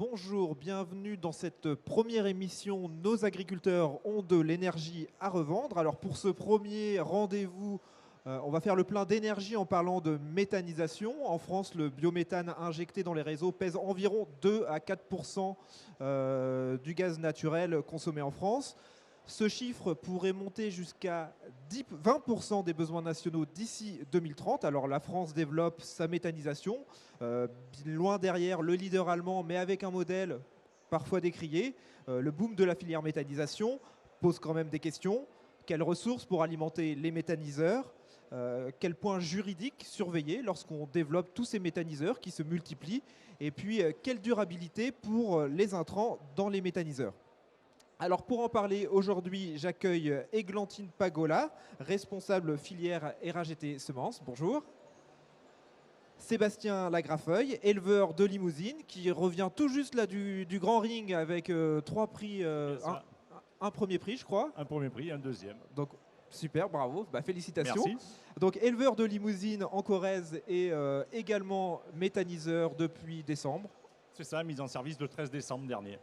Bonjour, bienvenue dans cette première émission. Nos agriculteurs ont de l'énergie à revendre. Alors pour ce premier rendez-vous, on va faire le plein d'énergie en parlant de méthanisation. En France, le biométhane injecté dans les réseaux pèse environ 2 à 4% du gaz naturel consommé en France. Ce chiffre pourrait monter jusqu'à 20% des besoins nationaux d'ici 2030. Alors la France développe sa méthanisation, loin derrière le leader allemand, mais avec un modèle parfois décrié. Le boom de la filière méthanisation pose quand même des questions. Quelles ressources pour alimenter les méthaniseurs ? Quels points juridiques surveiller lorsqu'on développe tous ces méthaniseurs qui se multiplient ? Et puis, quelle durabilité pour les intrants dans les méthaniseurs ? Alors pour en parler aujourd'hui, j'accueille Églantine Pagola, responsable filière RAGT Semences. Bonjour. Sébastien Lagrafeuille, éleveur de limousine, qui revient tout juste là du Grand Ring avec 3 prix, un premier prix je crois. Un premier prix, un deuxième. Donc super, bravo, félicitations. Merci. Donc éleveur de limousine en Corrèze et également méthaniseur depuis décembre. C'est ça, mise en service le 13 décembre dernier.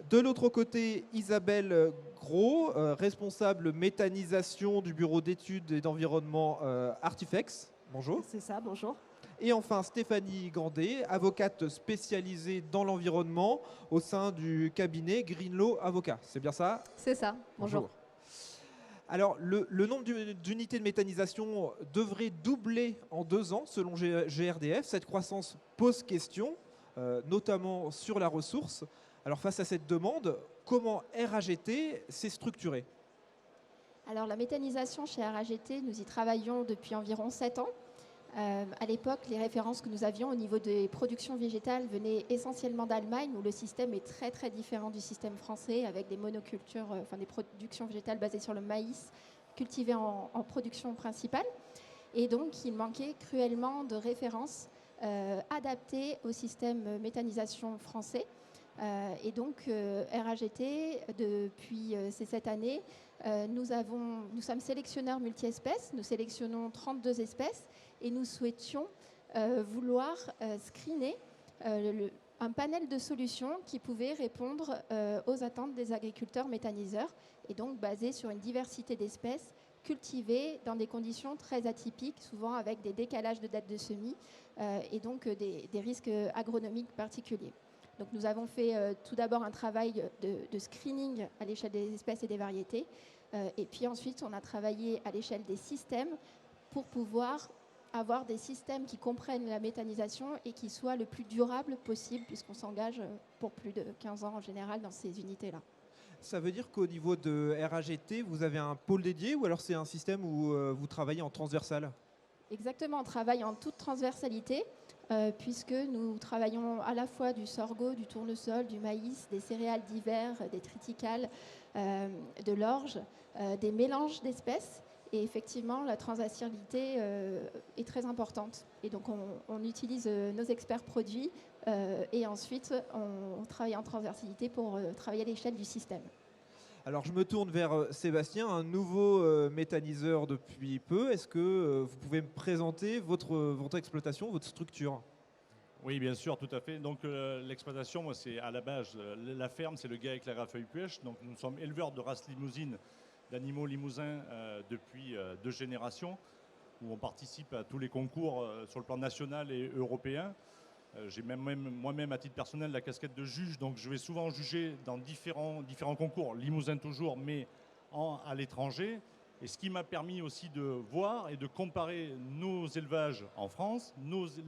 De l'autre côté, Isabelle Gros, responsable méthanisation du bureau d'études et d'environnement Artifex. Bonjour. C'est ça, bonjour. Et enfin, Stéphanie Gandet, avocate spécialisée dans l'environnement au sein du cabinet Greenlaw Avocat. C'est bien ça ? C'est ça, bonjour. Alors, le nombre d'unités de méthanisation devrait doubler en 2 ans selon GRDF. Cette croissance pose question, notamment sur la ressource. Alors face à cette demande, comment RAGT s'est structuré ? Alors la méthanisation chez RAGT, nous y travaillons depuis environ 7 ans. À l'époque, les références que nous avions au niveau des productions végétales venaient essentiellement d'Allemagne, où le système est très très différent du système français, avec des monocultures, des productions végétales basées sur le maïs, cultivées en production principale. Et donc il manquait cruellement de références adaptées au système méthanisation français. Et donc RAGT, depuis ces 7 années, nous sommes sélectionneurs multi-espèces, nous sélectionnons 32 espèces et nous souhaitions vouloir screener un panel de solutions qui pouvaient répondre aux attentes des agriculteurs méthaniseurs et donc basé sur une diversité d'espèces cultivées dans des conditions très atypiques, souvent avec des décalages de date de semis et donc des risques agronomiques particuliers. Donc nous avons fait tout d'abord un travail de screening à l'échelle des espèces et des variétés. Et puis ensuite, on a travaillé à l'échelle des systèmes pour pouvoir avoir des systèmes qui comprennent la méthanisation et qui soient le plus durables possible, puisqu'on s'engage pour plus de 15 ans en général dans ces unités-là. Ça veut dire qu'au niveau de RAGT, vous avez un pôle dédié ou alors c'est un système où vous travaillez en transversal ? Exactement, on travaille en toute transversalité. Puisque nous travaillons à la fois du sorgho, du tournesol, du maïs, des céréales d'hiver, des triticales, de l'orge, des mélanges d'espèces. Et effectivement, la transversalité est très importante. Et donc, on utilise nos experts produits et ensuite, on travaille en transversalité pour travailler à l'échelle du système. Alors, je me tourne vers Sébastien, un nouveau méthaniseur depuis peu. Est-ce que vous pouvez me présenter votre exploitation, votre structure ? Oui, bien sûr, tout à fait. Donc l'exploitation, moi, c'est à la base, la ferme, c'est le GAEC Lagrafeuille-Puech. Donc nous sommes éleveurs de races limousines, d'animaux limousins depuis 2 générations, où on participe à tous les concours sur le plan national et européen. J'ai même moi-même, à titre personnel, la casquette de juge, donc je vais souvent juger dans différents concours, Limousin toujours, mais à l'étranger. Et ce qui m'a permis aussi de voir et de comparer nos élevages en France,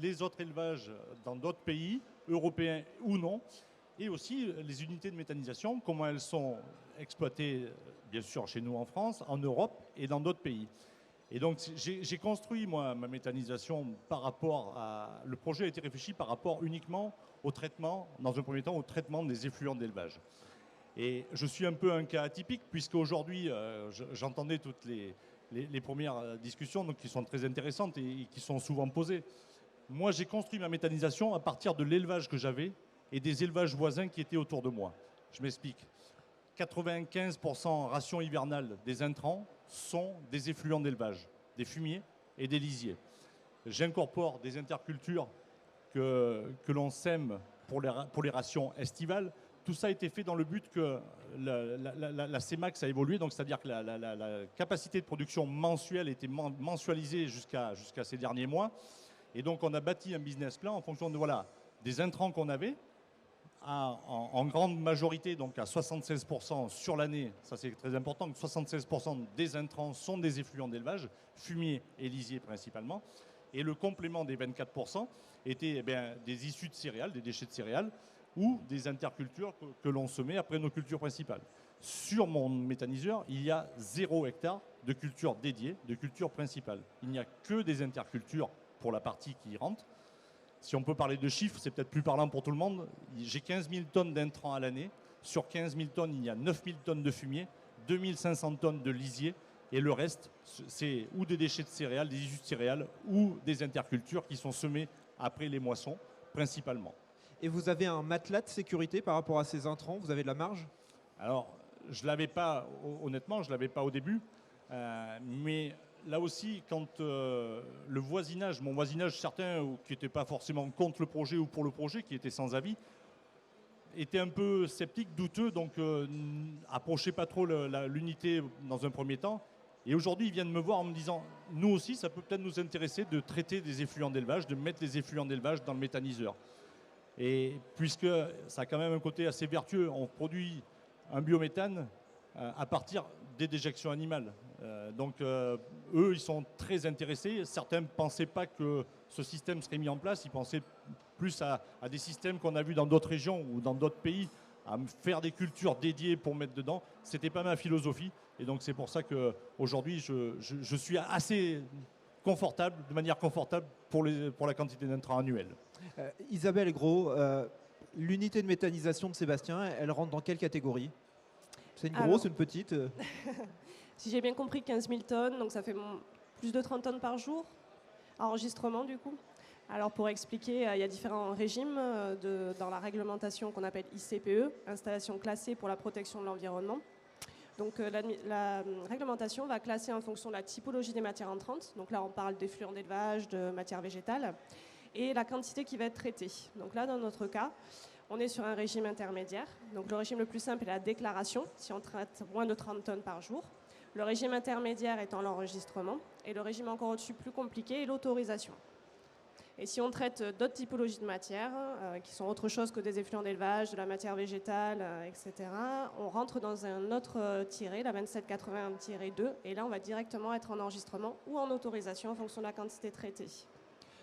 les autres élevages dans d'autres pays, européens ou non, et aussi les unités de méthanisation, comment elles sont exploitées, bien sûr, chez nous en France, en Europe et dans d'autres pays. Et donc, j'ai construit, moi, ma méthanisation par rapport à... Le projet a été réfléchi par rapport uniquement au traitement, dans un premier temps, au traitement des effluents d'élevage. Et je suis un peu un cas atypique, puisqu'aujourd'hui, j'entendais toutes les premières discussions donc, qui sont très intéressantes et qui sont souvent posées. Moi, j'ai construit ma méthanisation à partir de l'élevage que j'avais et des élevages voisins qui étaient autour de moi. Je m'explique. 95% ration hivernale des intrants sont des effluents d'élevage, des fumiers et des lisiers. J'incorpore des intercultures que l'on sème pour les rations estivales. Tout ça a été fait dans le but que la CEMAX a évolué, donc c'est-à-dire que la capacité de production mensuelle était mensualisée jusqu'à ces derniers mois. Et donc on a bâti un business plan en fonction de, des intrants qu'on avait, en grande majorité, donc à 76% sur l'année. Ça c'est très important, que 76% des intrants sont des effluents d'élevage, fumier et lisier principalement. Et le complément des 24% était des issues de céréales, des déchets de céréales, ou des intercultures que l'on semait après nos cultures principales. Sur mon méthaniseur, il y a 0 hectare de culture dédiée, de culture principale. Il n'y a que des intercultures pour la partie qui rentre. Si on peut parler de chiffres, c'est peut-être plus parlant pour tout le monde. J'ai 15 000 tonnes d'intrants à l'année. Sur 15 000 tonnes, il y a 9 000 tonnes de fumier, 2 500 tonnes de lisier. Et le reste, c'est ou des déchets de céréales, des issues de céréales, ou des intercultures qui sont semées après les moissons, principalement. Et vous avez un matelas de sécurité par rapport à ces intrants? Vous avez de la marge? Alors, je ne l'avais pas, honnêtement, je ne l'avais pas au début. Mais là aussi, quand le voisinage, mon voisinage, certains qui n'étaient pas forcément contre le projet ou pour le projet, qui étaient sans avis, étaient un peu sceptiques, douteux, donc approchaient pas trop l'unité dans un premier temps. Et aujourd'hui, ils viennent me voir en me disant, nous aussi, ça peut peut-être nous intéresser de traiter des effluents d'élevage, de mettre les effluents d'élevage dans le méthaniseur. Et puisque ça a quand même un côté assez vertueux, on produit un biométhane à partir des déjections animales. Donc eux, ils sont très intéressés. Certains ne pensaient pas que ce système serait mis en place. Ils pensaient plus à des systèmes qu'on a vus dans d'autres régions ou dans d'autres pays, à faire des cultures dédiées pour mettre dedans. Ce n'était pas ma philosophie. Et donc c'est pour ça qu'aujourd'hui, je suis assez confortable, de manière confortable pour la quantité d'intrants annuels. Isabelle Gros, l'unité de méthanisation de Sébastien, elle rentre dans quelle catégorie? C'est une grosse, une petite? Si j'ai bien compris, 15 000 tonnes, donc ça fait plus de 30 tonnes par jour, enregistrement du coup. Alors pour expliquer, il y a différents régimes dans la réglementation qu'on appelle ICPE, installation classée pour la protection de l'environnement. Donc la réglementation va classer en fonction de la typologie des matières entrantes. Donc là, on parle d'effluents d'élevage, de matières végétales, et la quantité qui va être traitée. Donc là, dans notre cas, on est sur un régime intermédiaire. Donc le régime le plus simple est la déclaration, si on traite moins de 30 tonnes par jour. Le régime intermédiaire étant l'enregistrement. Et le régime encore au-dessus, plus compliqué, est l'autorisation. Et si on traite d'autres typologies de matières, qui sont autre chose que des effluents d'élevage, de la matière végétale, etc., on rentre dans un autre tiré, la 2780-2, et là on va directement être en enregistrement ou en autorisation en fonction de la quantité traitée.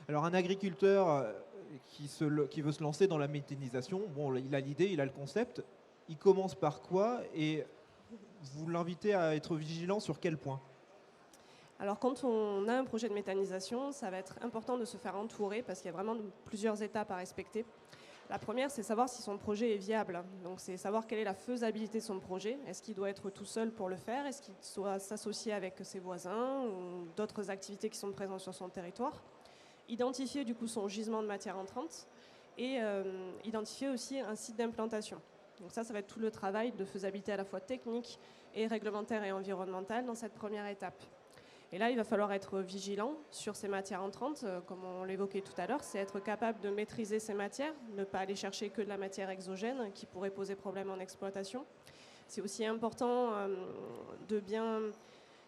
Alors un agriculteur qui veut se lancer dans la méthanisation, bon, il a l'idée, il a le concept, il commence par quoi et vous l'invitez à être vigilant sur quel point? Alors quand on a un projet de méthanisation, ça va être important de se faire entourer parce qu'il y a vraiment plusieurs étapes à respecter. La première, c'est savoir si son projet est viable. Donc c'est savoir quelle est la faisabilité de son projet. Est-ce qu'il doit être tout seul pour le faire? Est-ce qu'il doit s'associer avec ses voisins ou d'autres activités qui sont présentes sur son territoire? Identifier du coup son gisement de matière entrante et identifier aussi un site d'implantation. Donc ça va être tout le travail de faisabilité à la fois technique et réglementaire et environnementale dans cette première étape. Et là, il va falloir être vigilant sur ces matières entrantes, comme on l'évoquait tout à l'heure, c'est être capable de maîtriser ces matières, ne pas aller chercher que de la matière exogène qui pourrait poser problème en exploitation. C'est aussi important de bien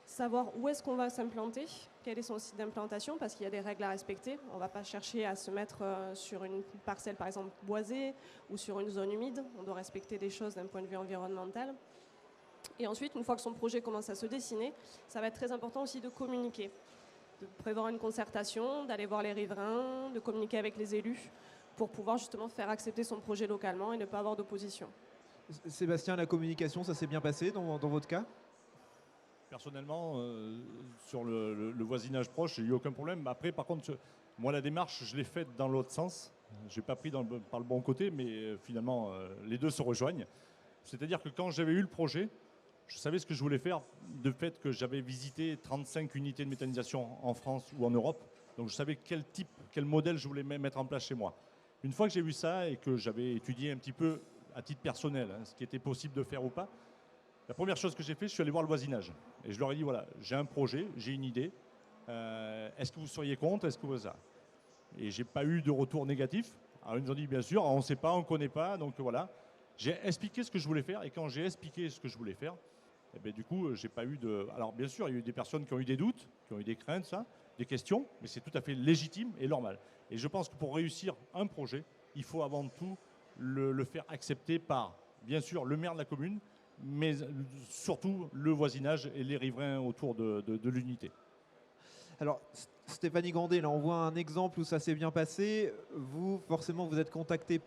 savoir où est-ce qu'on va s'implanter, quel est son site d'implantation, parce qu'il y a des règles à respecter. On ne va pas chercher à se mettre sur une parcelle, par exemple, boisée ou sur une zone humide. On doit respecter des choses d'un point de vue environnemental. Et ensuite, une fois que son projet commence à se dessiner, ça va être très important aussi de communiquer, de prévoir une concertation, d'aller voir les riverains, de communiquer avec les élus pour pouvoir justement faire accepter son projet localement et ne pas avoir d'opposition. Sébastien, la communication, ça s'est bien passé dans votre cas? Personnellement, sur le voisinage proche, j'ai eu aucun problème. Après, par contre, moi, la démarche, je l'ai faite dans l'autre sens. Je n'ai pas pris par le bon côté, mais finalement, les deux se rejoignent. C'est-à-dire que quand j'avais eu le projet, je savais ce que je voulais faire, de fait que j'avais visité 35 unités de méthanisation en France ou en Europe. Donc je savais quel modèle je voulais mettre en place chez moi. Une fois que j'ai vu ça et que j'avais étudié un petit peu à titre personnel ce qui était possible de faire ou pas, la première chose que j'ai fait, je suis allé voir le voisinage. Et je leur ai dit, voilà, j'ai un projet, j'ai une idée. Est-ce que vous seriez contre? Est-ce que vous ça? Et je n'ai pas eu de retour négatif. Alors ils nous ont dit, bien sûr, on ne sait pas, on ne connaît pas, donc voilà. J'ai expliqué ce que je voulais faire, et quand j'ai expliqué ce que je voulais faire, eh bien, du coup, j'ai pas eu de... Alors bien sûr, il y a eu des personnes qui ont eu des doutes, qui ont eu des craintes, ça, des questions, mais c'est tout à fait légitime et normal. Et je pense que pour réussir un projet, il faut avant tout le faire accepter par, bien sûr, le maire de la commune, mais surtout le voisinage et les riverains autour de l'unité. Alors, Stéphanie Grandet, là, on voit un exemple où ça s'est bien passé. Vous, forcément, vous êtes contacté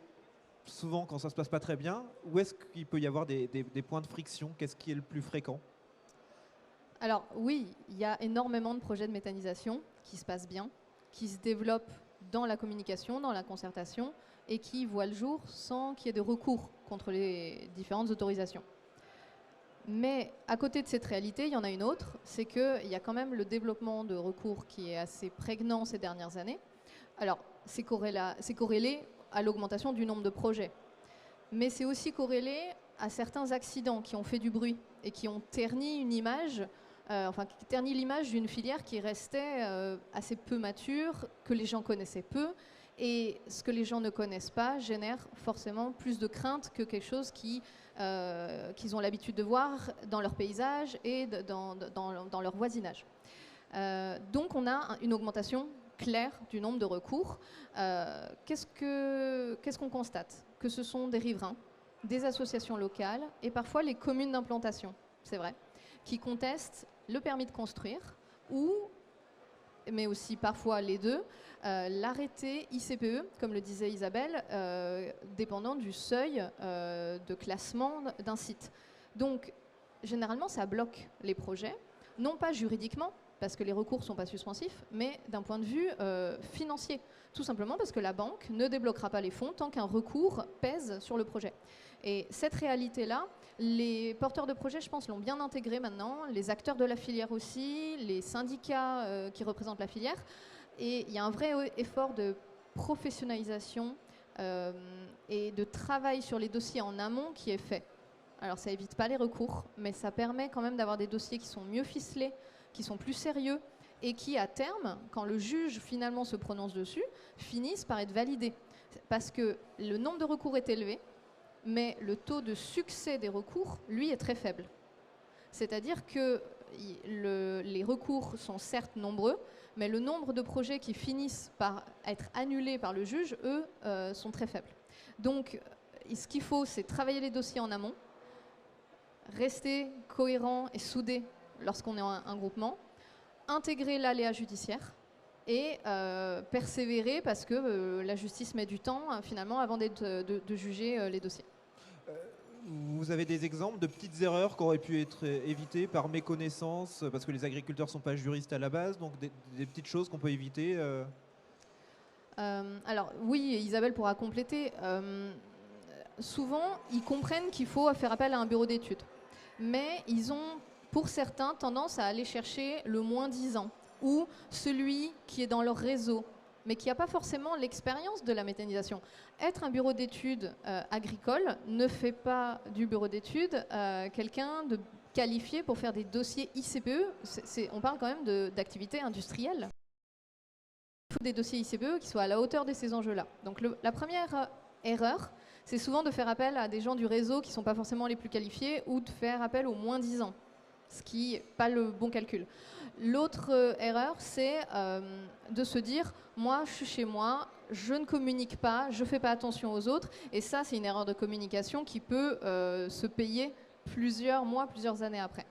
souvent quand ça ne se passe pas très bien. Où est-ce qu'il peut y avoir des points de friction? Qu'est-ce qui est le plus fréquent? Alors oui, il y a énormément de projets de méthanisation qui se passent bien, qui se développent dans la communication, dans la concertation, et qui voient le jour sans qu'il y ait de recours contre les différentes autorisations. Mais à côté de cette réalité, il y en a une autre, c'est qu'il y a quand même le développement de recours qui est assez prégnant ces dernières années. Alors, c'est corrélé à l'augmentation du nombre de projets. Mais c'est aussi corrélé à certains accidents qui ont fait du bruit et qui ont terni une image, qui terni l'image d'une filière qui restait assez peu mature, que les gens connaissaient peu. Et ce que les gens ne connaissent pas génère forcément plus de crainte que quelque chose qu'ils ont l'habitude de voir dans leur paysage et dans leur voisinage. Donc on a une augmentation claire du nombre de recours. Qu'est-ce qu'on constate? Que ce sont des riverains, des associations locales et parfois les communes d'implantation, c'est vrai, qui contestent le permis de construire ou, mais aussi parfois les deux, l'arrêté ICPE, comme le disait Isabelle, dépendant du seuil de classement d'un site. Donc, généralement, ça bloque les projets, non pas juridiquement, parce que les recours ne sont pas suspensifs, mais d'un point de vue financier. Tout simplement parce que la banque ne débloquera pas les fonds tant qu'un recours pèse sur le projet. Et cette réalité-là, les porteurs de projets, je pense, l'ont bien intégré maintenant, les acteurs de la filière aussi, les syndicats qui représentent la filière. Et il y a un vrai effort de professionnalisation et de travail sur les dossiers en amont qui est fait. Alors ça évite pas les recours, mais ça permet quand même d'avoir des dossiers qui sont mieux ficelés, qui sont plus sérieux et qui, à terme, quand le juge finalement se prononce dessus, finissent par être validés. Parce que le nombre de recours est élevé, mais le taux de succès des recours, lui, est très faible. C'est-à-dire que les recours sont certes nombreux, mais le nombre de projets qui finissent par être annulés par le juge, eux, sont très faibles. Donc, ce qu'il faut, c'est travailler les dossiers en amont, rester cohérent et soudé lorsqu'on est un groupement, intégrer l'aléa judiciaire et persévérer parce que la justice met du temps, finalement, avant de juger les dossiers. Vous avez des exemples de petites erreurs qui auraient pu être évitées par méconnaissance, parce que les agriculteurs ne sont pas juristes à la base, donc des petites choses qu'on peut éviter Alors oui, Isabelle pourra compléter. Souvent, ils comprennent qu'il faut faire appel à un bureau d'études. Mais ils ont, pour certains, tendance à aller chercher le moins 10 ans ou celui qui est dans leur réseau, mais qui n'a pas forcément l'expérience de la méthanisation. Être un bureau d'études agricole ne fait pas du bureau d'études quelqu'un de qualifié pour faire des dossiers ICPE. On parle quand même d'activités industrielles. Il faut des dossiers ICPE qui soient à la hauteur de ces enjeux-là. Donc la première erreur, c'est souvent de faire appel à des gens du réseau qui ne sont pas forcément les plus qualifiés ou de faire appel aux moins 10 ans, ce qui n'est pas le bon calcul. L'autre erreur, c'est de se dire « moi, je suis chez moi, je ne communique pas, je ne fais pas attention aux autres ». Et ça, c'est une erreur de communication qui peut se payer plusieurs mois, plusieurs années après.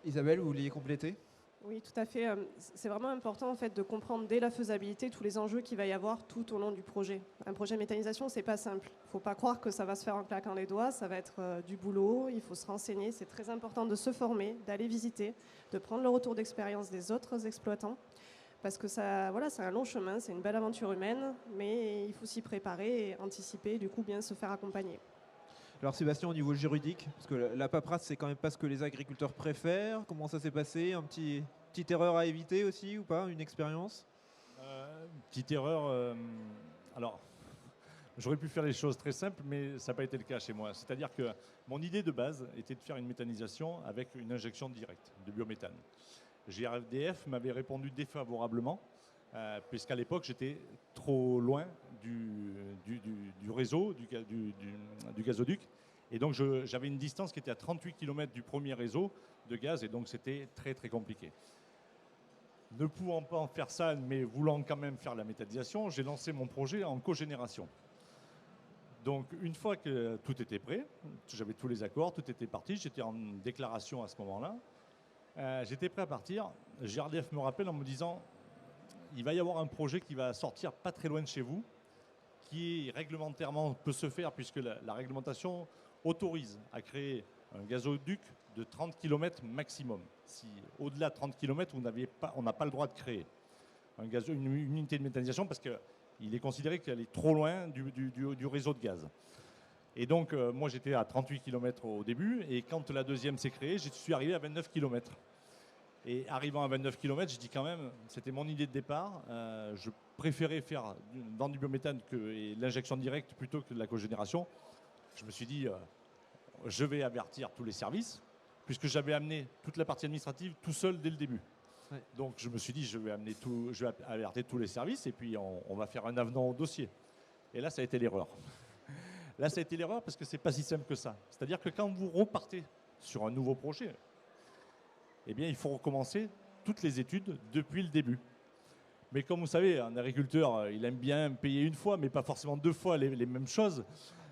Isabelle, vous vouliez compléter ? Oui, tout à fait. C'est vraiment important en fait, de comprendre dès la faisabilité tous les enjeux qu'il va y avoir tout au long du projet. Un projet de méthanisation, ce n'est pas simple. Il ne faut pas croire que ça va se faire en claquant les doigts. Ça va être du boulot, il faut se renseigner. C'est très important de se former, d'aller visiter, de prendre le retour d'expérience des autres exploitants. Parce que ça, voilà, c'est un long chemin, c'est une belle aventure humaine, mais il faut s'y préparer et anticiper, du coup bien se faire accompagner. Alors Sébastien, au niveau juridique, parce que la paperasse, c'est quand même pas ce que les agriculteurs préfèrent. Comment ça s'est passé? Petite erreur à éviter aussi ou pas? Une expérience? Petite erreur. Alors, j'aurais pu faire les choses très simples, mais ça n'a pas été le cas chez moi. C'est-à-dire que mon idée de base était de faire une méthanisation avec une injection directe de biométhane. GRDF m'avait répondu défavorablement, puisqu'à l'époque, j'étais trop loin du réseau, du gazoduc. Et donc j'avais une distance qui était à 38 km du premier réseau de gaz, et donc c'était très très compliqué. Ne pouvant pas en faire ça, mais voulant quand même faire la méthanisation, j'ai lancé mon projet en cogénération. Donc une fois que tout était prêt, j'avais tous les accords, tout était parti, j'étais en déclaration à ce moment-là, j'étais prêt à partir. GRDF me rappelle en me disant, il va y avoir un projet qui va sortir pas très loin de chez vous, qui réglementairement peut se faire puisque la réglementation autorise à créer un gazoduc de 30 km maximum. Si au-delà de 30 km, on n'a pas le droit de créer une unité de méthanisation parce qu'il est considéré qu'elle est trop loin du réseau de gaz. Et donc, moi, j'étais à 38 km au début, et quand la deuxième s'est créée, je suis arrivé à 29 km. Et arrivant à 29 km, je dis quand même, c'était mon idée de départ, je préférais faire dans du biométhane et l'injection directe plutôt que de la cogénération. Je me suis dit, je vais avertir tous les services, puisque j'avais amené toute la partie administrative tout seul dès le début. Ouais. Donc je me suis dit, je vais alerter tous les services, et puis on va faire un avenant au dossier. Et là, ça a été l'erreur. Là, ça a été l'erreur parce que c'est pas si simple que ça. C'est-à-dire que quand vous repartez sur un nouveau projet, eh bien, il faut recommencer toutes les études depuis le début. Mais comme vous savez, un agriculteur, il aime bien payer une fois, mais pas forcément deux fois les mêmes choses.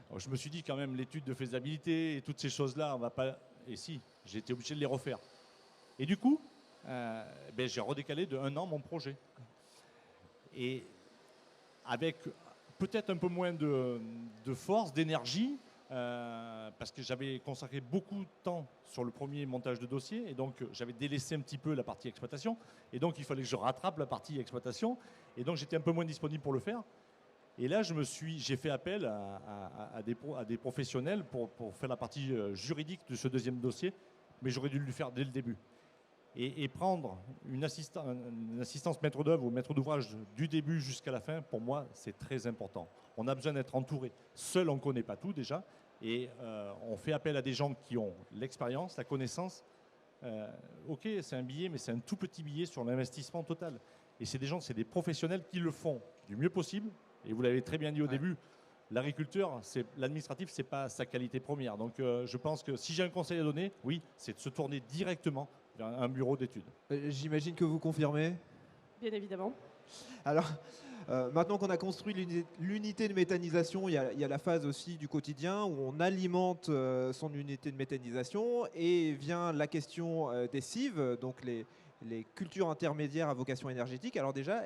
Alors, je me suis dit quand même, l'étude de faisabilité et toutes ces choses-là, on va pas... Et si, j'ai été obligé de les refaire. Et du coup, j'ai redécalé de 1 an mon projet. Et avec peut-être un peu moins de force, d'énergie, parce que j'avais consacré beaucoup de temps sur le premier montage de dossier, et donc j'avais délaissé un petit peu la partie exploitation, et donc il fallait que je rattrape la partie exploitation, et donc j'étais un peu moins disponible pour le faire. Et là, j'ai fait appel à des professionnels pour faire la partie juridique de ce deuxième dossier, mais j'aurais dû le faire dès le début. Et prendre une assistance maître d'œuvre ou maître d'ouvrage du début jusqu'à la fin, pour moi, c'est très important. On a besoin d'être entouré. Seul, on ne connaît pas tout déjà. Et on fait appel à des gens qui ont l'expérience, la connaissance. Ok, c'est un billet, mais c'est un tout petit billet sur l'investissement total. Et c'est des professionnels qui le font du mieux possible. Et vous l'avez très bien dit au début, l'agriculteur, l'administratif, ce n'est pas sa qualité première. Donc je pense que si j'ai un conseil à donner, oui, c'est de se tourner directement vers un bureau d'études. J'imagine que vous confirmez. Bien évidemment. Alors, maintenant qu'on a construit l'unité de méthanisation, il y a la phase aussi du quotidien où on alimente son unité de méthanisation, et vient la question des cives, donc les cultures intermédiaires à vocation énergétique. Alors déjà,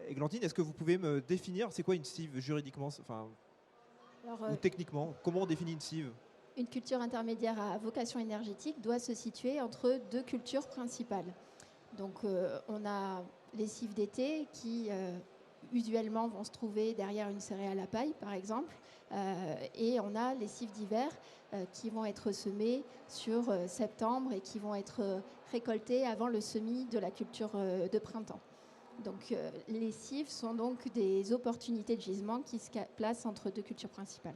Églantine, est-ce que vous pouvez me définir, c'est quoi une cive juridiquement, ou techniquement? Comment on définit une cive? Une culture intermédiaire à vocation énergétique doit se situer entre deux cultures principales. Donc on a les cives d'été qui usuellement vont se trouver derrière une céréale à paille par exemple, et on a les cives d'hiver qui vont être semées sur septembre et qui vont être récoltées avant le semis de la culture de printemps. Donc les cives sont donc des opportunités de gisement qui se placent entre deux cultures principales.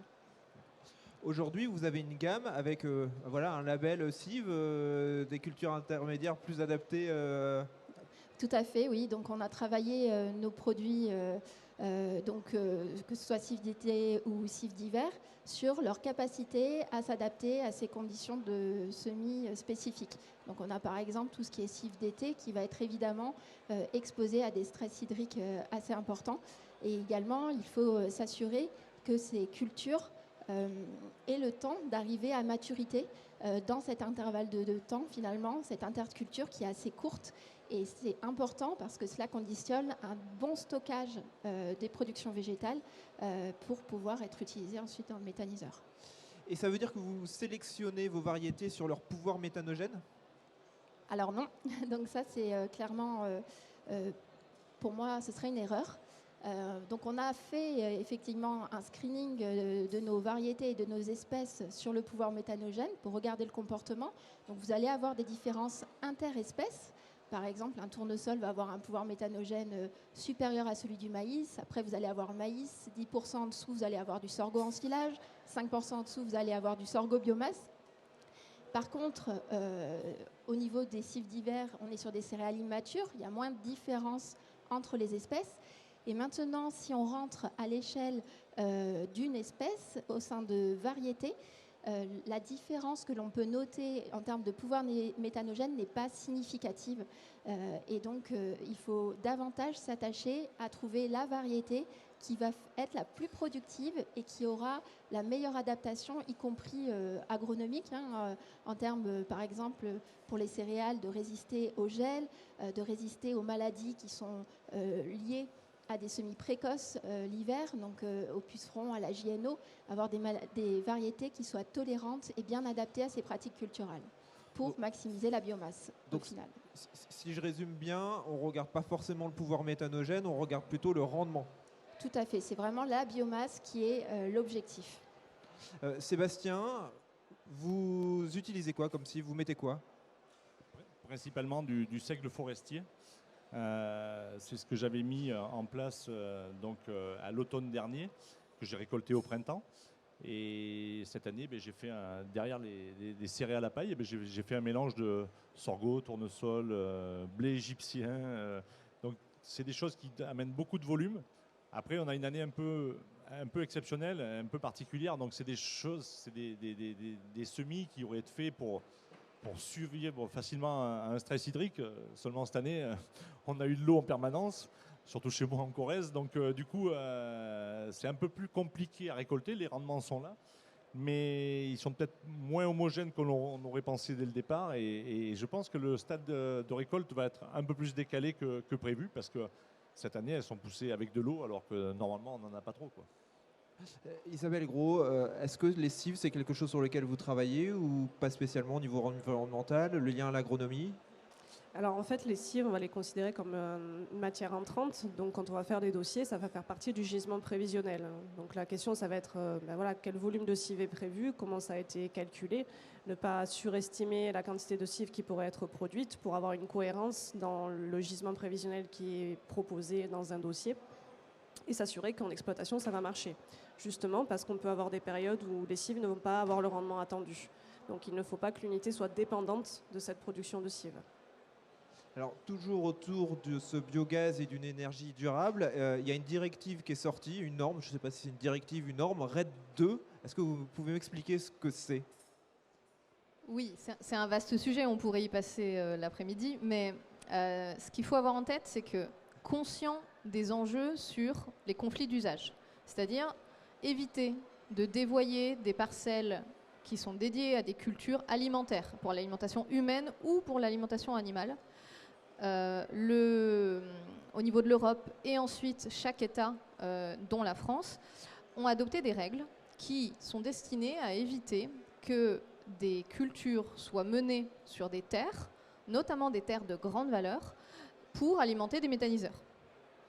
Aujourd'hui, vous avez une gamme avec un label cive, des cultures intermédiaires plus adaptées. Tout à fait, oui. Donc on a travaillé nos produits, que ce soit cive d'été ou cive d'hiver, sur leur capacité à s'adapter à ces conditions de semis spécifiques. Donc on a par exemple tout ce qui est cive d'été qui va être évidemment exposé à des stress hydriques assez importants. Et également, il faut s'assurer que ces cultures aient le temps d'arriver à maturité dans cet intervalle de temps, finalement, cette interculture qui est assez courte. Et c'est important parce que cela conditionne un bon stockage des productions végétales pour pouvoir être utilisées ensuite dans le méthaniseur. Et ça veut dire que vous sélectionnez vos variétés sur leur pouvoir méthanogène? Alors non, donc ça c'est clairement, pour moi, ce serait une erreur. Donc on a fait effectivement un screening de nos variétés et de nos espèces sur le pouvoir méthanogène pour regarder le comportement. Donc vous allez avoir des différences interespèces. Par exemple, un tournesol va avoir un pouvoir méthanogène supérieur à celui du maïs. Après, vous allez avoir le maïs. 10% en dessous, vous allez avoir du sorgho en silage. 5% en dessous, vous allez avoir du sorgho biomasse. Par contre, au niveau des cives d'hiver, on est sur des céréales immatures. Il y a moins de différence entre les espèces. Et maintenant, si on rentre à l'échelle d'une espèce au sein de variétés, la différence que l'on peut noter en termes de pouvoir méthanogène n'est pas significative. Et donc, il faut davantage s'attacher à trouver la variété qui va être la plus productive et qui aura la meilleure adaptation, y compris agronomique, en termes, par exemple, pour les céréales, de résister au gel, de résister aux maladies qui sont liées à des semis précoces l'hiver, donc au puceron, à la JNO, avoir des variétés qui soient tolérantes et bien adaptées à ces pratiques culturelles pour maximiser la biomasse au final. Si je résume bien, on ne regarde pas forcément le pouvoir méthanogène, on regarde plutôt le rendement. Tout à fait, c'est vraiment la biomasse qui est l'objectif. Sébastien, vous utilisez quoi comme cible? Vous mettez quoi? Principalement du seigle forestier. C'est ce que j'avais mis en place à l'automne dernier, que j'ai récolté au printemps. Et cette année, j'ai fait derrière les céréales à paille, j'ai fait un mélange de sorgho, tournesol, blé égyptien. Donc c'est des choses qui amènent beaucoup de volume. Après, on a une année un peu exceptionnelle, un peu particulière. Donc c'est des choses, c'est des semis qui auraient été faits pour survivre facilement à un stress hydrique. Seulement cette année, on a eu de l'eau en permanence, surtout chez moi en Corrèze. Donc du coup, c'est un peu plus compliqué à récolter. Les rendements sont là, mais ils sont peut-être moins homogènes que l'on aurait pensé dès le départ. Et je pense que le stade de récolte va être un peu plus décalé que prévu, parce que cette année, elles sont poussées avec de l'eau, alors que normalement, on n'en a pas trop, quoi. Isabelle Gros, est-ce que les cives, c'est quelque chose sur lequel vous travaillez ou pas spécialement au niveau environnemental, le lien à l'agronomie? Alors en fait, les cives, on va les considérer comme une matière entrante. Donc quand on va faire des dossiers, ça va faire partie du gisement prévisionnel. Donc la question, ça va être quel volume de cives est prévu, comment ça a été calculé, ne pas surestimer la quantité de cives qui pourrait être produite pour avoir une cohérence dans le gisement prévisionnel qui est proposé dans un dossier et s'assurer qu'en exploitation, ça va marcher. Justement parce qu'on peut avoir des périodes où les cives ne vont pas avoir le rendement attendu. Donc il ne faut pas que l'unité soit dépendante de cette production de cives. Alors, toujours autour de ce biogaz et d'une énergie durable, il y a une directive qui est sortie, une norme, je ne sais pas si c'est une directive, une norme, RED 2. Est-ce que vous pouvez m'expliquer ce que c'est? Oui, c'est un vaste sujet, on pourrait y passer l'après-midi, mais ce qu'il faut avoir en tête, c'est que conscient des enjeux sur les conflits d'usage, c'est-à-dire éviter de dévoyer des parcelles qui sont dédiées à des cultures alimentaires, pour l'alimentation humaine ou pour l'alimentation animale. Au niveau de l'Europe et ensuite chaque État, dont la France, ont adopté des règles qui sont destinées à éviter que des cultures soient menées sur des terres, notamment des terres de grande valeur, pour alimenter des méthaniseurs.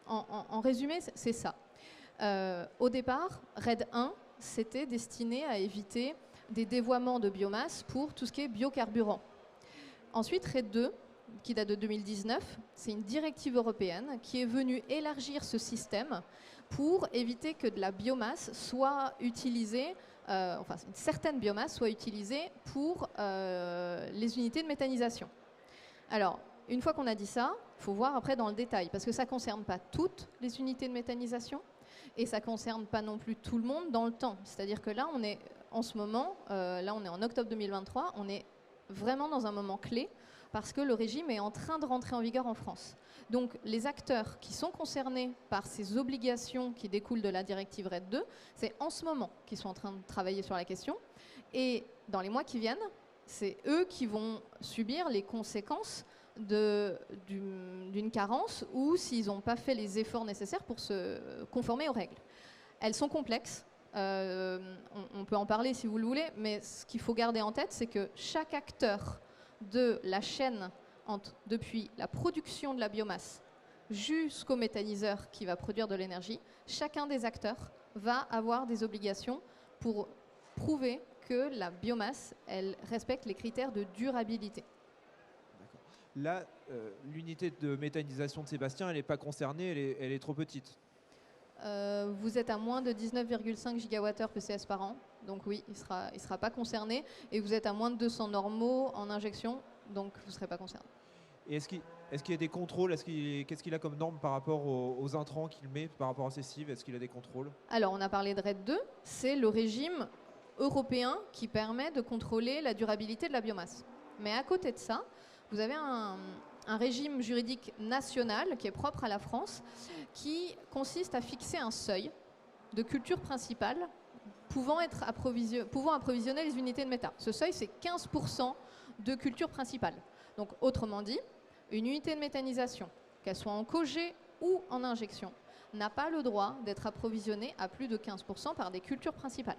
En résumé, c'est ça. Au départ, RED 1, c'était destiné à éviter des dévoiements de biomasse pour tout ce qui est biocarburant. Ensuite, RED 2, qui date de 2019, c'est une directive européenne qui est venue élargir ce système pour éviter que de la biomasse soit utilisée, une certaine biomasse soit utilisée pour les unités de méthanisation. Alors, une fois qu'on a dit ça, il faut voir après dans le détail, parce que ça ne concerne pas toutes les unités de méthanisation et ça ne concerne pas non plus tout le monde dans le temps. C'est-à-dire que là, on est en ce moment, on est en octobre 2023, on est vraiment dans un moment clé, parce que le régime est en train de rentrer en vigueur en France. Donc les acteurs qui sont concernés par ces obligations qui découlent de la directive RED 2, c'est en ce moment qu'ils sont en train de travailler sur la question. Et dans les mois qui viennent, c'est eux qui vont subir les conséquences d'une carence ou s'ils n'ont pas fait les efforts nécessaires pour se conformer aux règles. Elles sont complexes. On peut en parler si vous le voulez, mais ce qu'il faut garder en tête, c'est que chaque acteur de la chaîne depuis la production de la biomasse jusqu'au méthaniseur qui va produire de l'énergie, chacun des acteurs va avoir des obligations pour prouver que la biomasse, elle respecte les critères de durabilité. Là, l'unité de méthanisation de Sébastien, elle n'est pas concernée, elle est trop petite. Vous êtes à moins de 19,5 gigawattheures PCS par an, donc oui, il sera pas concerné. Et vous êtes à moins de 200 normaux en injection, donc vous ne serez pas concerné. Et est-ce qu'il y a des contrôles? Qu'est-ce qu'il a comme norme par rapport aux intrants qu'il met par rapport à ces cives? Est-ce qu'il a des contrôles? Alors, on a parlé de RED 2, c'est le régime européen qui permet de contrôler la durabilité de la biomasse. Mais à côté de ça, vous avez un régime juridique national qui est propre à la France, qui consiste à fixer un seuil de culture principale pouvant approvisionner les unités de méta. Ce seuil, c'est 15% de culture principale. Donc, autrement dit, une unité de méthanisation, qu'elle soit en coget ou en injection, n'a pas le droit d'être approvisionnée à plus de 15% par des cultures principales.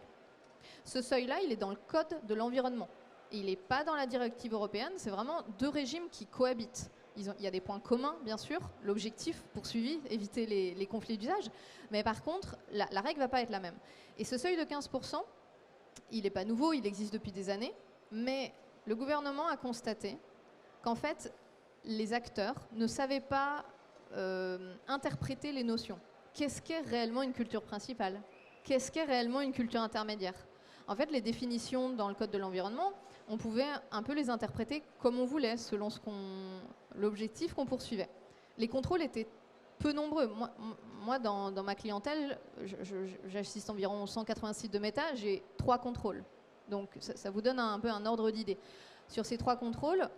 Ce seuil-là, il est dans le code de l'environnement. Il n'est pas dans la directive européenne, c'est vraiment deux régimes qui cohabitent. Il y a des points communs, bien sûr, l'objectif poursuivi, éviter les conflits d'usage, mais par contre, la règle ne va pas être la même. Et ce seuil de 15%, il n'est pas nouveau, il existe depuis des années, mais le gouvernement a constaté qu'en fait, les acteurs ne savaient pas interpréter les notions. Qu'est-ce qu'est réellement une culture principale? Qu'est-ce qu'est réellement une culture intermédiaire? En fait, les définitions dans le Code de l'environnement, on pouvait un peu les interpréter comme on voulait, selon l'objectif qu'on poursuivait. Les contrôles étaient peu nombreux. Moi dans ma clientèle, j'assiste environ 180 sites de méta, j'ai 3 contrôles. Donc ça vous donne un peu un ordre d'idée. Sur ces 3 contrôles,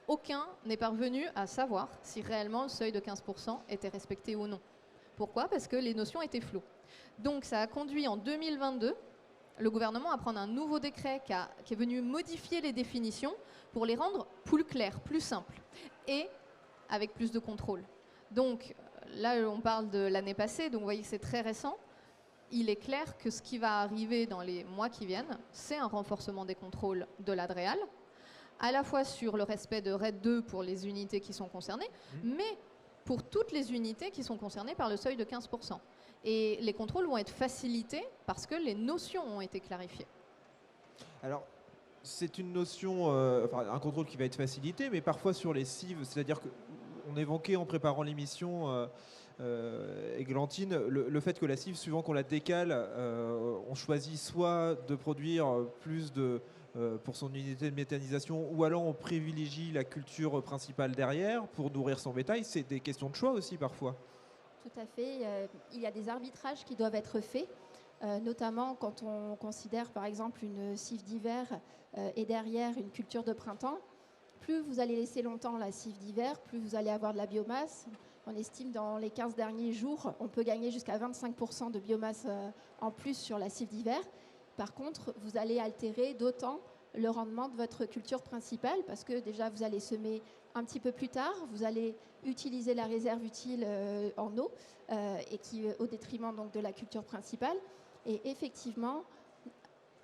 aucun n'est parvenu à savoir si réellement le seuil de 15% était respecté ou non. Pourquoi? Parce que les notions étaient floues. Donc ça a conduit en 2022 le gouvernement à prendre un nouveau décret qui est venu modifier les définitions pour les rendre plus claires, plus simples et avec plus de contrôle. Donc là, on parle de l'année passée, donc vous voyez que c'est très récent. Il est clair que ce qui va arriver dans les mois qui viennent, c'est un renforcement des contrôles de l'ADREAL, à la fois sur le respect de RED 2 pour les unités qui sont concernées, mais pour toutes les unités qui sont concernées par le seuil de 15%. Et les contrôles vont être facilités parce que les notions ont été clarifiées. Alors, c'est une notion, un contrôle qui va être facilité, mais parfois sur les cives, c'est-à-dire qu'on évoquait en préparant l'émission, Églantine, le fait que la cive, suivant qu'on la décale, on choisit soit de produire plus pour son unité de méthanisation, ou alors on privilégie la culture principale derrière pour nourrir son bétail. C'est des questions de choix aussi parfois. Tout à fait. Il y a des arbitrages qui doivent être faits, notamment quand on considère par exemple une cive d'hiver et derrière une culture de printemps. Plus vous allez laisser longtemps la cive d'hiver, plus vous allez avoir de la biomasse. On estime dans les 15 derniers jours, on peut gagner jusqu'à 25% de biomasse en plus sur la cive d'hiver. Par contre, vous allez altérer d'autant le rendement de votre culture principale parce que déjà vous allez semer un petit peu plus tard, vous allez utiliser la réserve utile en eau et qui au détriment donc de la culture principale. Et effectivement,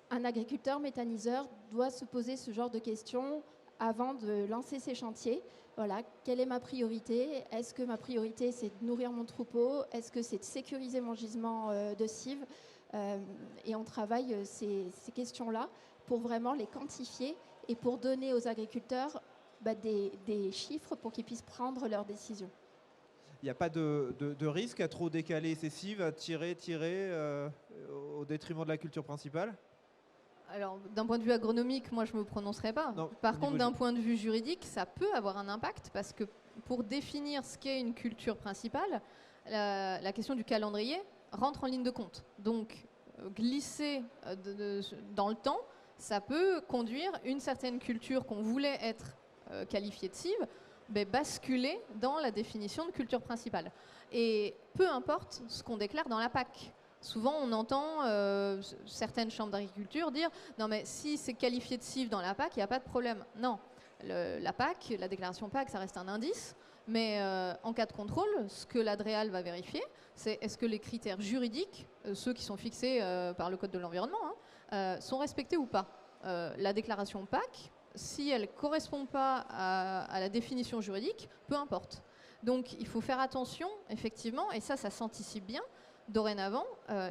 un agriculteur méthaniseur doit se poser ce genre de questions avant de lancer ses chantiers. Voilà, quelle est ma priorité? Est-ce que ma priorité c'est de nourrir mon troupeau? Est-ce que c'est de sécuriser mon gisement de cives? Et on travaille ces questions-là pour vraiment les quantifier et pour donner aux agriculteurs des chiffres pour qu'ils puissent prendre leurs décisions. Il n'y a pas de risque à trop décaler ces cives, à tirer au détriment de la culture principale? Alors, d'un point de vue agronomique, moi, je ne me prononcerai pas. Non, par contre, d'un point de vue juridique, ça peut avoir un impact parce que pour définir ce qu'est une culture principale, la question du calendrier rentre en ligne de compte. Donc, glisser dans le temps, ça peut conduire une certaine culture qu'on voulait être qualifiée de cive, basculer dans la définition de culture principale. Et peu importe ce qu'on déclare dans la PAC. Souvent, on entend certaines chambres d'agriculture dire « Non, mais si c'est qualifié de cive dans la PAC, il n'y a pas de problème. » Non, la PAC, la déclaration PAC, ça reste un indice. Mais en cas de contrôle, ce que l'ADREAL va vérifier, c'est est-ce que les critères juridiques, ceux qui sont fixés par le Code de l'environnement, sont respectés ou pas. La déclaration PAC, si elle ne correspond pas à la définition juridique, peu importe. Donc, il faut faire attention, effectivement, et ça s'anticipe bien. Dorénavant,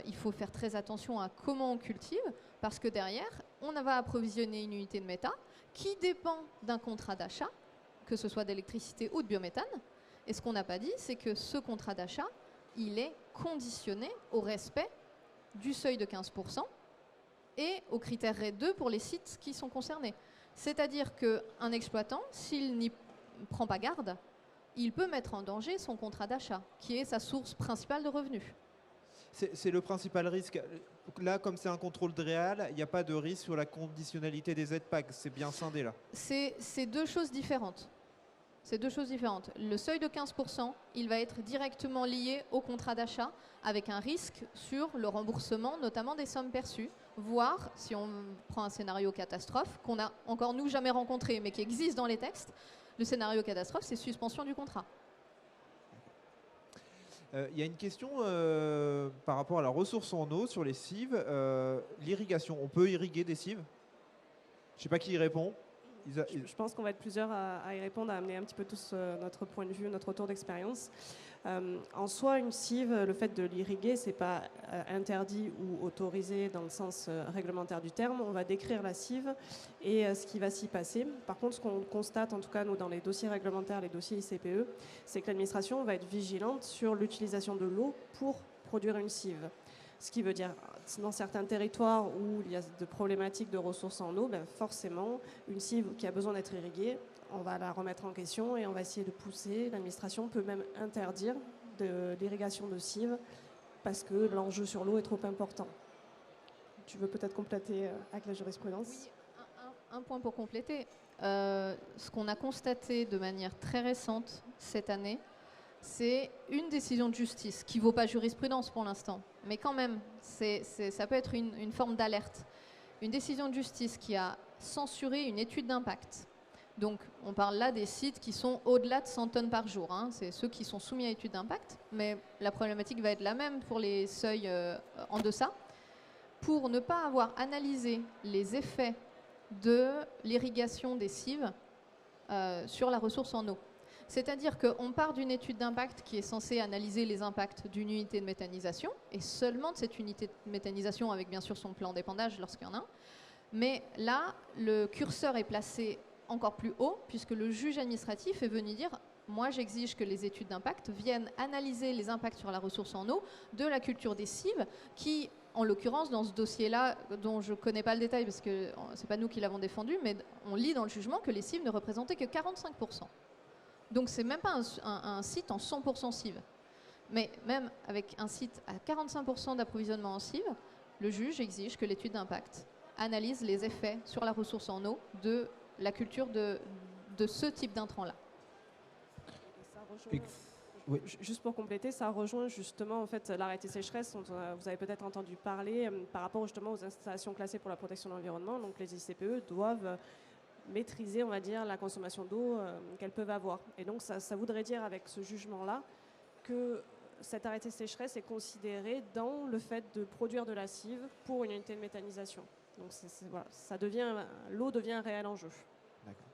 il faut faire très attention à comment on cultive, parce que derrière, on va approvisionner une unité de méta qui dépend d'un contrat d'achat, que ce soit d'électricité ou de biométhane. Et ce qu'on n'a pas dit, c'est que ce contrat d'achat, il est conditionné au respect du seuil de 15% et aux critères RED 2 pour les sites qui sont concernés. C'est-à-dire qu'un exploitant, s'il prend pas garde, il peut mettre en danger son contrat d'achat, qui est sa source principale de revenus. C'est le principal risque. Là, comme c'est un contrôle de réal, il n'y a pas de risque sur la conditionnalité des ZPAC. C'est bien scindé là. C'est deux choses différentes. C'est deux choses différentes. Le seuil de 15%, il va être directement lié au contrat d'achat avec un risque sur le remboursement, notamment des sommes perçues, voire, si on prend un scénario catastrophe, qu'on n'a encore nous jamais rencontré, mais qui existe dans les textes, le scénario catastrophe, c'est suspension du contrat. Il y a une question par rapport à la ressource en eau sur les cives. L'irrigation, on peut irriguer des cives? Je ne sais pas qui y répond. Je pense qu'on va être plusieurs à y répondre, à amener un petit peu tous notre point de vue, notre retour d'expérience. En soi, une cive, le fait de l'irriguer, ce n'est pas interdit ou autorisé dans le sens réglementaire du terme. On va décrire la cive et ce qui va s'y passer. Par contre, ce qu'on constate, en tout cas nous, dans les dossiers réglementaires, les dossiers ICPE, c'est que l'administration va être vigilante sur l'utilisation de l'eau pour produire une cive. Ce qui veut dire, dans certains territoires où il y a de problématiques de ressources en eau, ben forcément, une cive qui a besoin d'être irriguée, on va la remettre en question et on va essayer de pousser. L'administration peut même interdire l'irrigation de cives parce que l'enjeu sur l'eau est trop important. Tu veux peut-être compléter avec la jurisprudence? Oui, un point pour compléter. Ce qu'on a constaté de manière très récente cette année, c'est une décision de justice qui ne vaut pas jurisprudence pour l'instant, mais quand même, ça peut être une forme d'alerte. Une décision de justice qui a censuré une étude d'impact. Donc, on parle là des sites qui sont au-delà de 100 tonnes par jour. Hein. C'est ceux qui sont soumis à étude d'impact, mais la problématique va être la même pour les seuils en deçà. Pour ne pas avoir analysé les effets de l'irrigation des cives sur la ressource en eau. C'est-à-dire qu'on part d'une étude d'impact qui est censée analyser les impacts d'une unité de méthanisation, et seulement de cette unité de méthanisation avec bien sûr son plan d'épandage lorsqu'il y en a un. Mais là, le curseur est placé encore plus haut, puisque le juge administratif est venu dire « Moi, j'exige que les études d'impact viennent analyser les impacts sur la ressource en eau de la culture des cives, qui, en l'occurrence, dans ce dossier-là, dont je ne connais pas le détail, parce que ce n'est pas nous qui l'avons défendu, mais on lit dans le jugement que les cives ne représentaient que 45%. Donc, ce n'est même pas un site en 100% cives. Mais même avec un site à 45% d'approvisionnement en cives, le juge exige que l'étude d'impact analyse les effets sur la ressource en eau de la culture de ce type d'intrant-là. Oui. Juste pour compléter, ça rejoint justement en fait, l'arrêté sécheresse dont vous avez peut-être entendu parler par rapport justement aux installations classées pour la protection de l'environnement. Donc les ICPE doivent maîtriser, on va dire, la consommation d'eau qu'elles peuvent avoir. Et donc ça voudrait dire avec ce jugement-là que cet arrêté sécheresse est considéré dans le fait de produire de la cive pour une unité de méthanisation. Donc voilà, l'eau devient un réel enjeu. D'accord.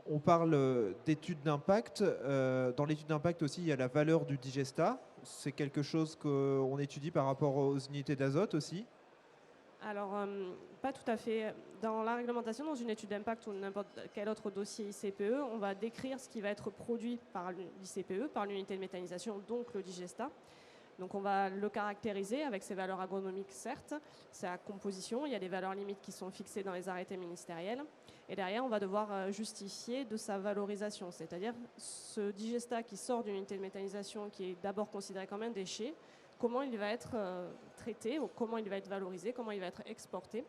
On parle d'études d'impact. Dans l'étude d'impact aussi, il y a la valeur du digestat. C'est quelque chose qu'on étudie par rapport aux unités d'azote aussi? Alors, pas tout à fait. Dans la réglementation, dans une étude d'impact ou n'importe quel autre dossier ICPE, on va décrire ce qui va être produit par l'ICPE, par l'unité de méthanisation, donc le digestat. Donc on va le caractériser avec ses valeurs agronomiques, certes, sa composition. Il y a des valeurs limites qui sont fixées dans les arrêtés ministériels. Et derrière, on va devoir justifier de sa valorisation. C'est-à-dire ce digestat qui sort d'une unité de méthanisation qui est d'abord considéré comme un déchet, comment il va être traité, ou comment il va être valorisé, comment il va être exporté.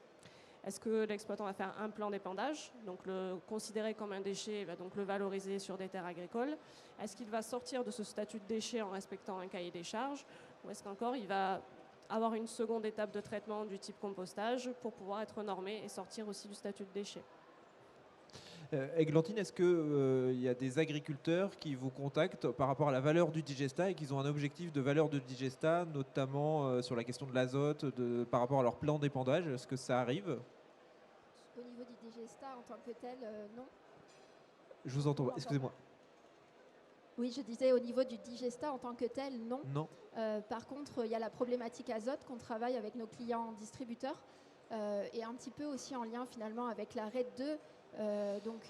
Est-ce que l'exploitant va faire un plan d'épandage, donc le considérer comme un déchet, il va donc le valoriser sur des terres agricoles? Est-ce qu'il va sortir de ce statut de déchet en respectant un cahier des charges? Ou est-ce qu'encore il va avoir une seconde étape de traitement du type compostage pour pouvoir être normé et sortir aussi du statut de déchet? Églantine, est-ce qu'il y a des agriculteurs qui vous contactent par rapport à la valeur du digestat et qu'ils ont un objectif de valeur de digestat, notamment sur la question de l'azote, par rapport à leur plan d'épandage? Est-ce que ça arrive? Au niveau du digestat en tant que tel, non. Je vous entends, excusez-moi. Oui, je disais au niveau du digestat en tant que tel, non. Non. Par contre, il y a la problématique azote qu'on travaille avec nos clients distributeurs et un petit peu aussi en lien finalement avec la RED 2. Donc,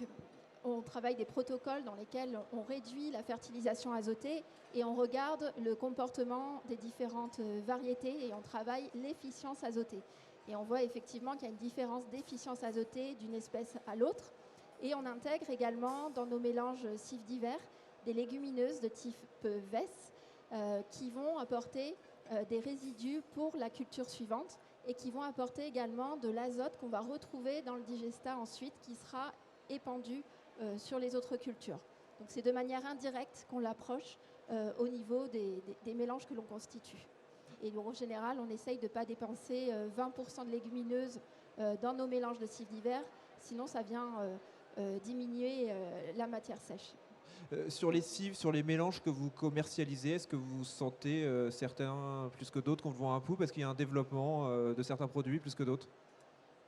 on travaille des protocoles dans lesquels on réduit la fertilisation azotée et on regarde le comportement des différentes variétés et on travaille l'efficience azotée. Et on voit effectivement qu'il y a une différence d'efficience azotée d'une espèce à l'autre. Et on intègre également dans nos mélanges cives d'hiver des légumineuses de type VES qui vont apporter des résidus pour la culture suivante et qui vont apporter également de l'azote qu'on va retrouver dans le digestat ensuite qui sera épandu sur les autres cultures. Donc c'est de manière indirecte qu'on l'approche au niveau des mélanges que l'on constitue. Et donc, en général, on essaye de ne pas dépenser 20% de légumineuses dans nos mélanges de cives d'hiver, sinon ça vient diminuer la matière sèche. Sur les cives, sur les mélanges que vous commercialisez, est-ce que vous sentez certains plus que d'autres qu'on vend un coup parce qu'il y a un développement de certains produits plus que d'autres?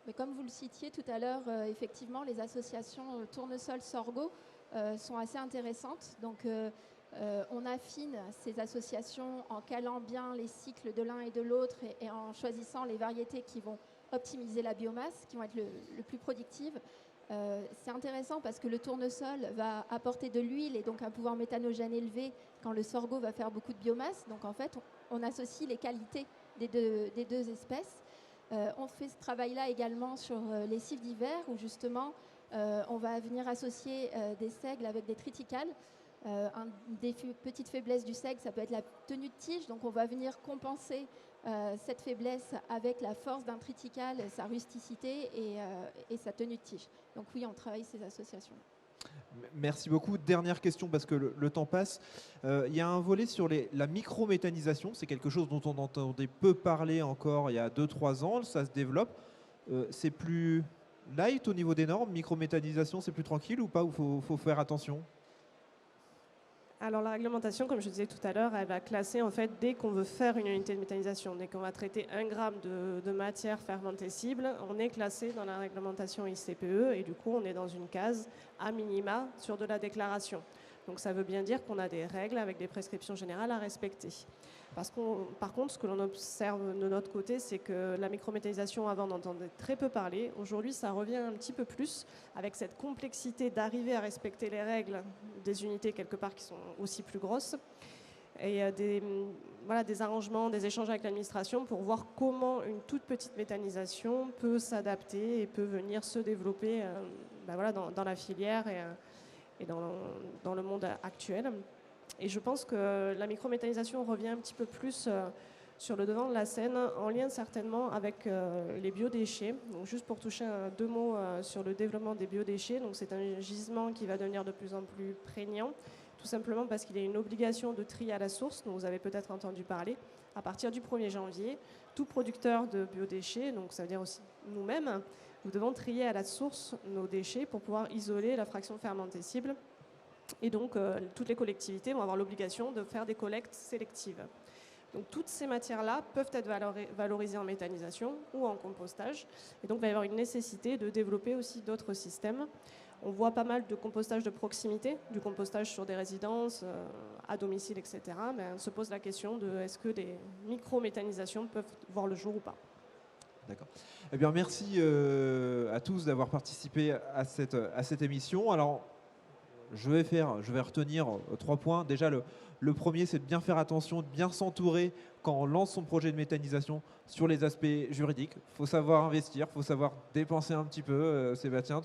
Mais comme vous le citiez tout à l'heure, effectivement, les associations tournesol-sorgho sont assez intéressantes. Donc, on affine ces associations en calant bien les cycles de l'un et de l'autre et en choisissant les variétés qui vont optimiser la biomasse, qui vont être le plus productives. C'est intéressant parce que le tournesol va apporter de l'huile et donc un pouvoir méthanogène élevé quand le sorgho va faire beaucoup de biomasse. Donc en fait, on associe les qualités des deux espèces. On fait ce travail-là également sur les cives d'hiver où justement on va venir associer des seigles avec des triticales. Des petites faiblesses du seigle, ça peut être la tenue de tige, donc on va venir compenser cette faiblesse avec la force d'un triticale, sa rusticité et sa tenue de tige. Donc oui, on travaille ces associations. Merci beaucoup. Dernière question parce que le temps passe. Il y a un volet sur la microméthanisation. C'est quelque chose dont on entendait peu parler encore il y a 2-3 ans. Ça se développe. C'est plus light au niveau des normes. Microméthanisation, c'est plus tranquille ou pas? Ou faut faire attention? Alors la réglementation, comme je disais tout à l'heure, elle va classer en fait dès qu'on veut faire une unité de méthanisation, dès qu'on va traiter 1 gramme de matière fermentescible, on est classé dans la réglementation ICPE et du coup on est dans une case à minima sur de la déclaration. Donc ça veut bien dire qu'on a des règles avec des prescriptions générales à respecter. Par contre, ce que l'on observe de notre côté, c'est que la microméthanisation, avant, on entendait très peu parler. Aujourd'hui, ça revient un petit peu plus avec cette complexité d'arriver à respecter les règles des unités quelque part qui sont aussi plus grosses. Et des arrangements, des échanges avec l'administration pour voir comment une toute petite méthanisation peut s'adapter et peut venir se développer dans la filière et dans le monde actuel. Et je pense que la microméthanisation revient un petit peu plus sur le devant de la scène, en lien certainement avec les biodéchets. Donc, juste pour toucher 2 mots sur le développement des biodéchets, donc c'est un gisement qui va devenir de plus en plus prégnant, tout simplement parce qu'il y a une obligation de tri à la source, dont vous avez peut-être entendu parler. À partir du 1er janvier, tout producteur de biodéchets, donc ça veut dire aussi nous-mêmes, nous devons trier à la source nos déchets pour pouvoir isoler la fraction fermentescible. Et donc, toutes les collectivités vont avoir l'obligation de faire des collectes sélectives. Donc, toutes ces matières-là peuvent être valorisées en méthanisation ou en compostage. Et donc, il va y avoir une nécessité de développer aussi d'autres systèmes. On voit pas mal de compostage de proximité, du compostage sur des résidences, à domicile, etc. Mais on se pose la question de est-ce que des micro-méthanisations peuvent voir le jour ou pas. D'accord. Eh bien, merci à tous d'avoir participé à cette émission. Alors, je vais retenir 3 points. Déjà, le premier, c'est de bien faire attention, de bien s'entourer quand on lance son projet de méthanisation sur les aspects juridiques. Il faut savoir investir, il faut savoir dépenser un petit peu. Sébastien,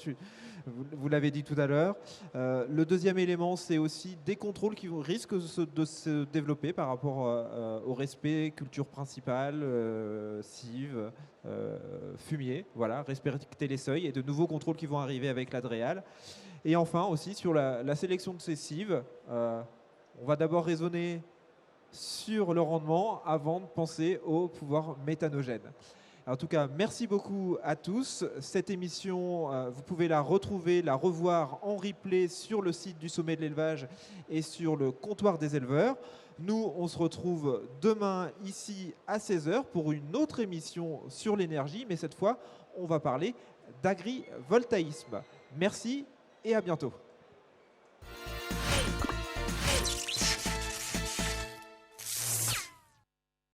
vous l'avez dit tout à l'heure. Le deuxième élément, c'est aussi des contrôles qui risquent de se développer par rapport au respect culture principale, cive, fumier. Voilà, respecter les seuils et de nouveaux contrôles qui vont arriver avec l'ADREAL. Et enfin aussi sur la sélection de ces cives, on va d'abord raisonner sur le rendement avant de penser au pouvoir méthanogène. En tout cas, merci beaucoup à tous. Cette émission, vous pouvez la retrouver, la revoir en replay sur le site du Sommet de l'élevage et sur le comptoir des éleveurs. Nous, on se retrouve demain ici à 16h pour une autre émission sur l'énergie, mais cette fois, on va parler d'agrivoltaïsme. Merci et à bientôt.